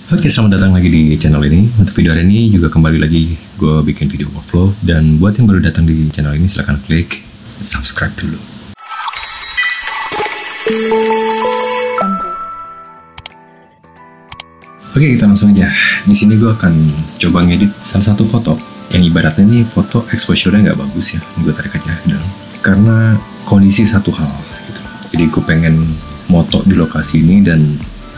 Oke, selamat datang lagi di channel ini. Untuk video hari ini juga kembali lagi gue bikin video workflow. Dan buat yang baru datang di channel ini silahkan klik subscribe dulu. Oke, kita langsung aja. Di sini gue akan coba ngedit salah satu foto yang ibaratnya nih foto exposure-nya nggak bagus ya. Gue tarik aja dan karena kondisi satu hal gitu. Jadi gue pengen moto di lokasi ini dan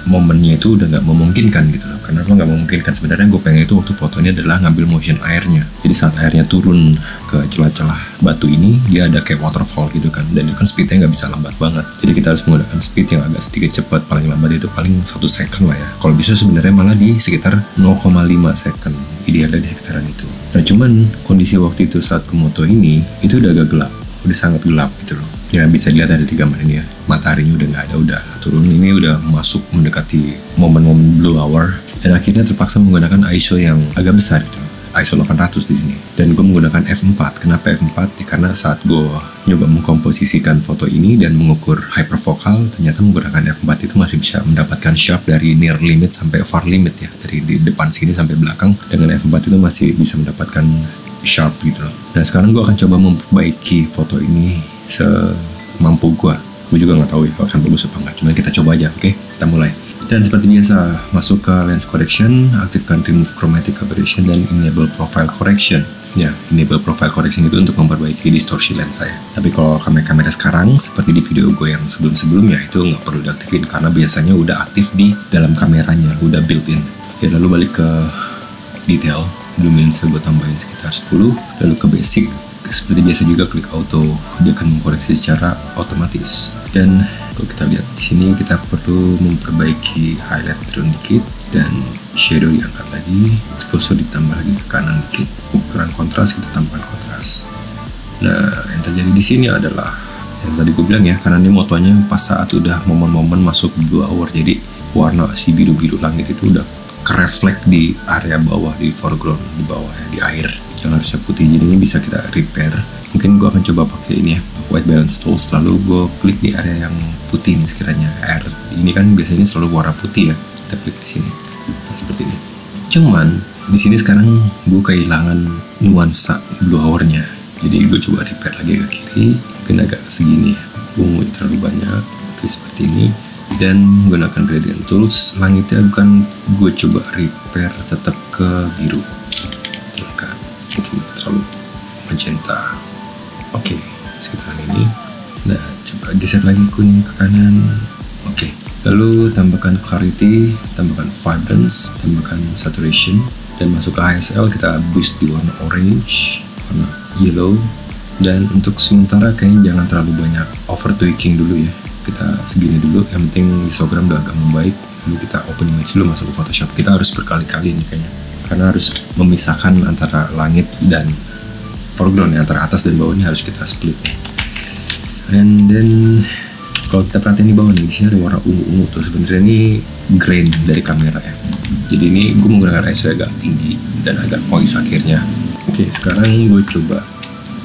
momennya itu udah nggak memungkinkan gitu loh. Kenapa nggak memungkinkan? Sebenarnya gue pengen itu waktu fotonya adalah ngambil motion airnya. Jadi saat airnya turun ke celah-celah batu ini, dia ada kayak waterfall gitu kan. Dan itu kan speednya nggak bisa lambat banget. Jadi kita harus menggunakan speed yang agak sedikit cepat. Paling lambat itu paling 1 second lah ya. Kalau bisa sebenarnya malah di sekitar 0,5 second. Idealnya di sekitaran itu. Nah cuman kondisi waktu itu saat pemoto ini, itu udah agak gelap. Udah sangat gelap gitu loh. Ya bisa dilihat ada di gambar ini ya, mataharinya udah nggak ada, udah turun. Ini udah masuk mendekati momen-momen blue hour dan akhirnya terpaksa menggunakan ISO yang agak besar gitu, ISO 800 di sini. Dan gue menggunakan f4. Kenapa f4? Ya, karena saat gue nyoba mengkomposisikan foto ini dan mengukur hyperfocal, ternyata menggunakan f4 itu masih bisa mendapatkan sharp dari near limit sampai far limit ya, dari di depan sini sampai belakang. Dengan f4 itu masih bisa mendapatkan sharp gitu loh. Nah sekarang gue akan coba memperbaiki foto ini semampu gue juga nggak tahu ya akan bagus apa enggak, cuman kita coba aja. Oke, kita mulai. Dan seperti biasa, masuk ke lens correction, aktifkan remove chromatic aberration dan enable profile correction. Ya, enable profile correction itu untuk memperbaiki distorsi lens saya. Tapi kalau kamera sekarang seperti di video gue yang sebelumnya itu nggak perlu diaktifin karena biasanya udah aktif di dalam kameranya, udah built-in. Ya, lalu balik ke detail, luminance gue tambahin sekitar 10, lalu ke basic. Seperti biasa juga klik auto, dia akan mengkoreksi secara otomatis. Dan kalau kita lihat di sini kita perlu memperbaiki highlight turun dikit dan shadow diangkat lagi, exposure ditambah lagi ke kanan dikit, ukuran kontras kita tambahkan kontras. Nah yang terjadi di sini adalah yang tadi gue bilang ya, karena ini motonya pas saat udah momen-momen masuk blue hour, jadi warna si biru-biru langit itu udah kereflek di area bawah, di foreground di bawah ya, di air yang harusnya putih. Jadi ini bisa kita repair. Mungkin gue akan coba pakai ini ya, white balance tools, lalu gue klik di area yang putih ini sekiranya air ini kan biasanya selalu warna putih ya, kita klik di sini nah, seperti ini. Cuman di sini sekarang gue kehilangan nuansa blue hour-nya, jadi gue coba repair lagi ke kiri, mungkin agak segini ya, ungu terlalu banyak. Oke, seperti ini. Dan menggunakan gradient tools, langitnya bukan gue coba repair tetap ke biru, terlalu magenta. Oke, sekitaran ini. Nah, coba geser lagi kuning ke kanan. Oke, lalu tambahkan clarity, tambahkan vibrance, tambahkan saturation, dan masuk ke HSL kita boost di warna orange, warna yellow. Dan untuk sementara kayaknya jangan terlalu banyak over tweaking dulu ya. Kita segini dulu, yang penting histogram udah agak membaik. Lalu kita open image dulu, masuk ke Photoshop. Kita harus berkali-kali nih kayaknya, karena harus memisahkan antara langit dan foreground ya, antara atas dan bawah ini harus kita split. And then kalau kita perhatiin di bawah nih, di sini ada warna ungu-ungu tuh. Sebenarnya ini grain dari kamera ya. Jadi ini gue menggunakan ISO agak tinggi dan agak noise akhirnya. Oke, sekarang gue coba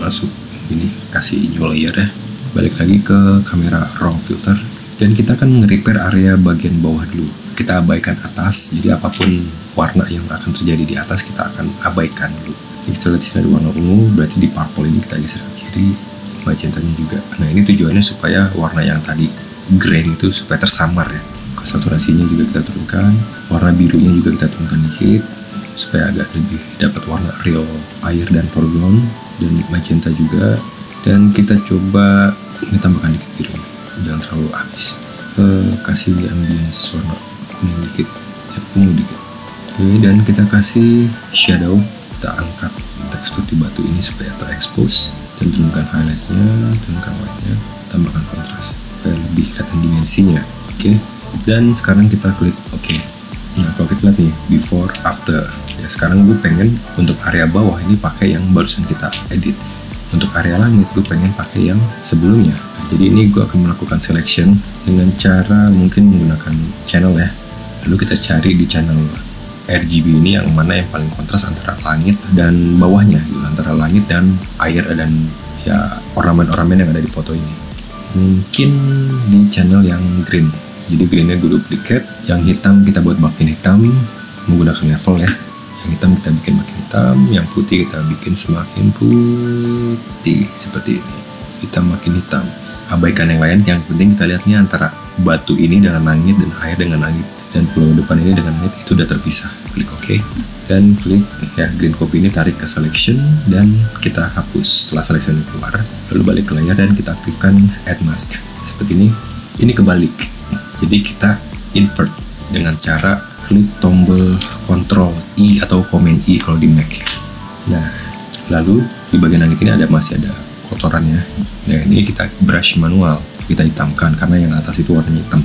masuk ini, kasih new layer ya. Balik lagi ke kamera raw filter dan kita akan nge-repair area bagian bawah dulu. Kita abaikan atas, jadi apapun warna yang akan terjadi di atas kita akan abaikan dulu. Jadi kita lihat di sini ada warna ungu, berarti di purple ini kita geser ke kiri, magentanya juga. Nah ini tujuannya supaya warna yang tadi grain itu supaya tersamar ya. Saturasinya juga kita turunkan, warna birunya juga kita turunkan dikit supaya agak lebih dapat warna real air dan foreground, dan magenta juga. Dan kita coba ini tambahkan dikit biru, jangan terlalu habis. Kasih ambience warna kuning dikit, ya, ungu dikit. Oke, dan kita kasih shadow, kita angkat tekstur di batu ini supaya terekspos, dan turunkan highlightnya, turunkan white-nya, tambahkan kontras supaya lebih kelihatan dimensinya. Oke, dan sekarang kita klik OK. Nah kalau kita lihat nih before after ya, sekarang gue pengen untuk area bawah ini pakai yang barusan kita edit. Untuk area langit gue pengen pakai yang sebelumnya. Nah, jadi ini gue akan melakukan selection dengan cara mungkin menggunakan channel ya. Lalu kita cari di channel RGB ini yang mana yang paling kontras antara langit dan bawahnya gitu, antara langit dan air dan ya ornamen-ornamen yang ada di foto ini. Mungkin di channel yang green Jadi greennya gue duplicate, yang hitam kita buat makin hitam menggunakan level ya. Yang hitam kita bikin makin hitam, yang putih kita bikin semakin putih seperti ini. Hitam makin hitam. Abaikan yang lain, yang penting kita lihatnya antara batu ini dengan langit dan air dengan langit, dan pulau depan ini dengan langit itu udah terpisah. Klik OK dan klik ya green copy ini, tarik ke selection dan kita hapus. Setelah selection keluar, lalu balik ke layar dan kita aktifkan add mask seperti ini. Ini kebalik, jadi kita invert dengan cara klik tombol Ctrl I atau Command I kalau di Mac. Nah, lalu di bagian langit ini masih ada kotorannya. Nah, ini kita brush manual, kita hitamkan karena yang atas itu warnanya hitam.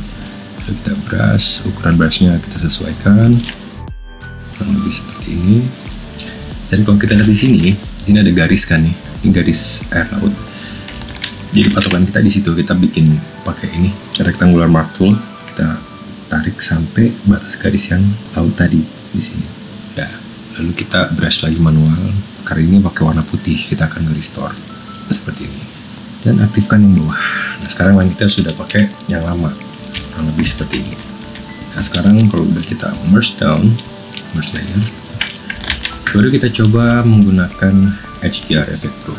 Lalu kita brush, ukuran brushnya kita sesuaikan kurang lebih seperti ini. Dan kalau kita lihat di sini ada garis kan nih, ini garis air laut. Jadi patokan kita di situ, kita bikin pakai ini rectangular mark tool, kita tarik sampai batas garis yang laut tadi di sini. Nah, lalu kita brush lagi manual. Karena ini pakai warna putih, kita akan restore seperti ini dan aktifkan yang bawah. Nah, sekarang kita sudah pakai yang lama, kurang lebih seperti ini. Nah, sekarang kalau udah kita merge down, merge layer, baru kita coba menggunakan HDR Effect Pro.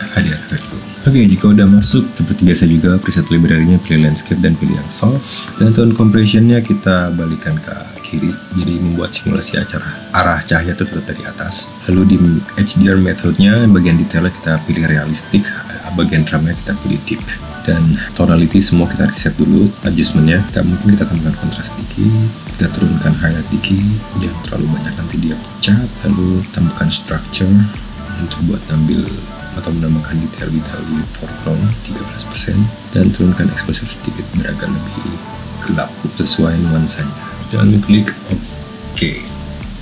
HDR Effect Pro. Oke, jika udah masuk seperti biasa juga preset library-nya, pilih landscape dan pilih yang soft, dan tone compression-nya kita balikan ke kiri, jadi membuat simulasi arah cahaya itu tetap dari atas. Lalu di HDR methodnya bagian detailnya kita pilih realistic, bagian drama kita pilih deep, dan tonality semua kita reset dulu. Adjustmentnya mungkin kita tambahkan kontras dikit, kita turunkan highlight dikit, jangan terlalu banyak nanti dia pucat. Lalu tambahkan structure untuk buat ngambil atau menambahkan detail-detail di foreground 13%, dan turunkan exposure sedikit biar agak lebih gelap sesuai nuansanya. Dan klik OK.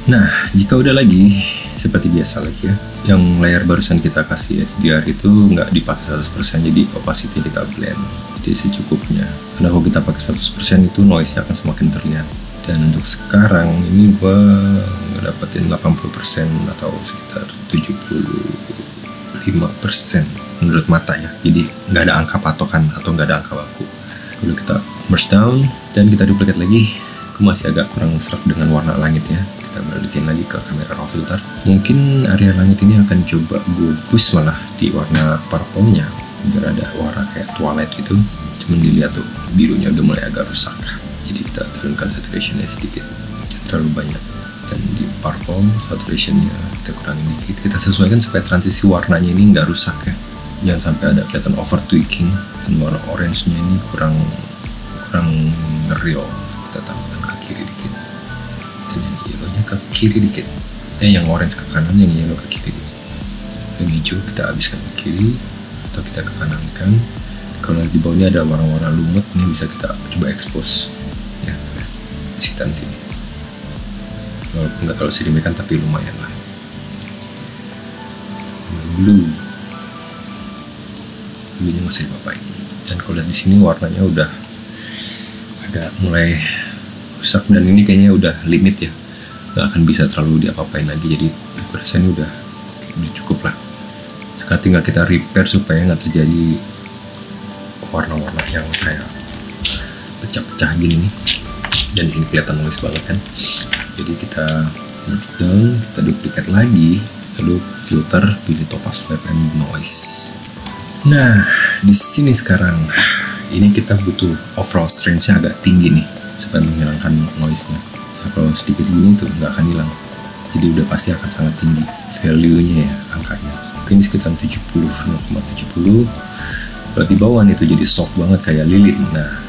Nah, jika udah lagi seperti biasa lagi ya, yang layar barusan kita kasih HDR itu nggak dipakai 100%, jadi opacity kita blend jadi secukupnya. Karena kalau kita pakai 100% itu noise-nya akan semakin terlihat. Dan untuk sekarang ini gua dapetin 80% atau sekitar 75% menurut mata ya, jadi nggak ada angka patokan atau nggak ada angka baku. Lalu kita merge down dan kita duplicate lagi. Aku masih agak kurang serak dengan warna langit ya, kita balikin lagi ke kamera raw filter. Mungkin area langit ini akan coba gue boost malah di warna purple-nya biar ada warna kayak twilight gitu. Cuman dilihat tuh birunya udah mulai agak rusak, jadi kita turunkan saturation-nya sedikit, jangan terlalu banyak. Dan di purple saturationnya kita kurangin dikit, kita sesuaikan supaya transisi warnanya ini nggak rusak ya, jangan sampai ada kelihatan over tweaking. Dan warna orange nya ini kurang real, kita tambahkan ke kiri dikit, dan yang yellow nya ke kiri dikit, yang orange ke kanan, yang yellow ke kiri dikit. Yang hijau kita habiskan ke kiri atau kita ke kanan kan. Kalau di bawahnya ada warna-warna lumut, ini bisa kita coba expose ya, di sekitar sini. Walaupun nggak terlalu signifikan tapi lumayan lah. Bluenya masih dipapain. Dan kalau lihat di sini warnanya udah agak mulai rusak, dan ini kayaknya udah limit ya, nggak akan bisa terlalu diapa-apain lagi. Jadi aku rasa ini udah cukup lah. Sekarang tinggal kita repair supaya nggak terjadi warna-warna yang kayak pecah-pecah gini nih. Dan di sini kelihatan noise banget kan. Jadi kita merge down, kita duplicate lagi, lalu filter, pilih topaz left and noise. Nah, di sini sekarang ini kita butuh overall strength-nya agak tinggi nih supaya menghilangkan noise-nya. Nah, kalau sedikit gini tuh nggak akan hilang, jadi udah pasti akan sangat tinggi value-nya ya, angkanya. Mungkin sekitar 0,70. Kalau di bawah nih tuh jadi soft banget kayak lilin. Nah,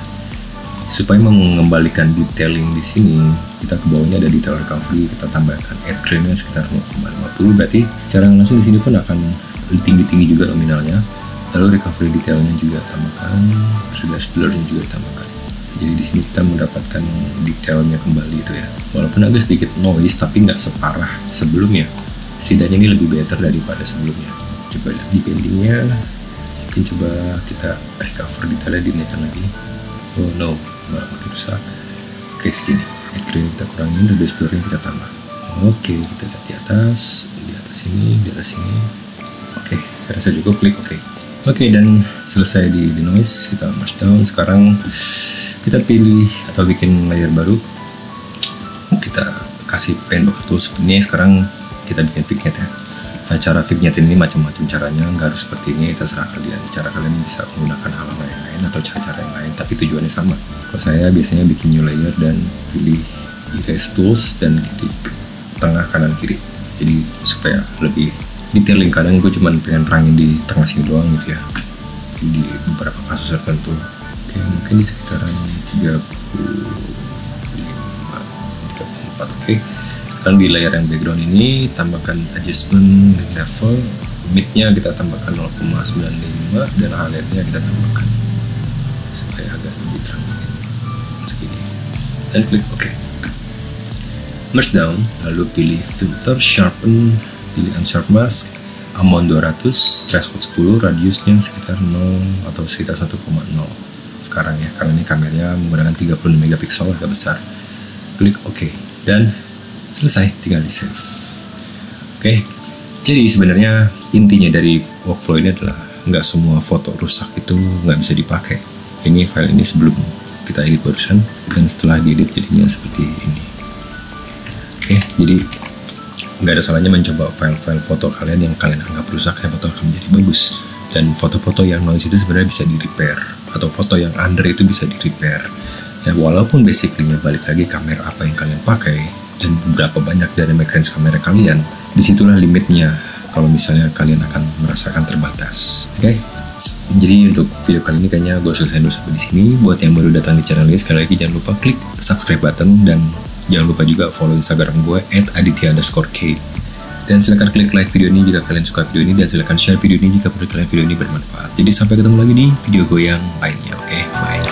supaya mengembalikan detailing di sini, kita ke bawahnya ada detail recovery, kita tambahkan add grain-nya sekitar 0,50, berarti secara langsung di sini pun akan tinggi-tinggi juga nominalnya. Lalu recovery detailnya juga tambahkan, reduce blur-nya juga tambahkan. Jadi di sini kita mendapatkan detailnya kembali itu ya. Walaupun agak sedikit noise, tapi nggak separah sebelumnya. Setidaknya ini lebih better daripada sebelumnya. Coba lihat di pendingnya, mungkin coba kita recover detailnya, dinaikkan lagi. Oh no, makin rusak. Oke, segini. Grain kita kurangin, reduce blur-nya kita tambah. Oke, kita lihat di atas ini, di atas ini. Oke, saya rasa cukup, klik oke. Oke, dan selesai di denoise, kita merge down. Sekarang kita pilih atau bikin layer baru. Kita kasih paint tools ini. Sekarang kita bikin vignette ya. Nah, cara vignette ini macam-macam caranya, nggak harus seperti ini, terserah kalian. Cara kalian bisa menggunakan hal-hal yang lain atau cara-cara yang lain, tapi tujuannya sama. Kalau saya biasanya bikin new layer dan pilih erase tools dan klik tengah kanan kiri. Jadi supaya lebih detailing. Kadang gue cuma pengen terangin di tengah sini doang gitu ya, di beberapa kasus tertentu. Oke, mungkin di sekitaran 35, 34. Oke, sekarang di layer yang background ini tambahkan adjustment level, mid-nya kita tambahkan 0,95 dan highlight-nya kita tambahkan supaya agak lebih terang segini, dan klik OK. Merge down, lalu pilih filter, sharpen, pilih unsharp mask, amount 200, threshold 10, radiusnya sekitar 0 atau sekitar 1,0 sekarang ya, karena ini kameranya menggunakan 36 megapiksel, agak besar. Klik OK dan selesai, tinggal di save. Oke, jadi sebenarnya intinya dari workflow ini adalah nggak semua foto rusak itu nggak bisa dipakai. Ini file ini sebelum kita edit barusan, dan setelah diedit jadinya seperti ini. Oke, jadi nggak ada salahnya mencoba file-file foto kalian yang kalian anggap rusak, ya foto akan menjadi bagus. Dan foto-foto yang noise itu sebenarnya bisa di repair, atau foto yang under itu bisa di repair ya, walaupun basically-nya balik lagi kamera apa yang kalian pakai dan berapa banyak dari range kamera kalian, disitulah limitnya kalau misalnya kalian akan merasakan terbatas. Oke, jadi untuk video kali ini kayaknya gue selesai dulu sampai di sini. Buat yang baru datang di channel ini, sekali lagi jangan lupa klik subscribe button dan jangan lupa juga follow Instagram gue @aditya_k. Dan silahkan klik like video ini jika kalian suka video ini, dan silahkan share video ini jika menurut kalian video ini bermanfaat. Jadi sampai ketemu lagi di video gue yang lainnya. Oke, bye.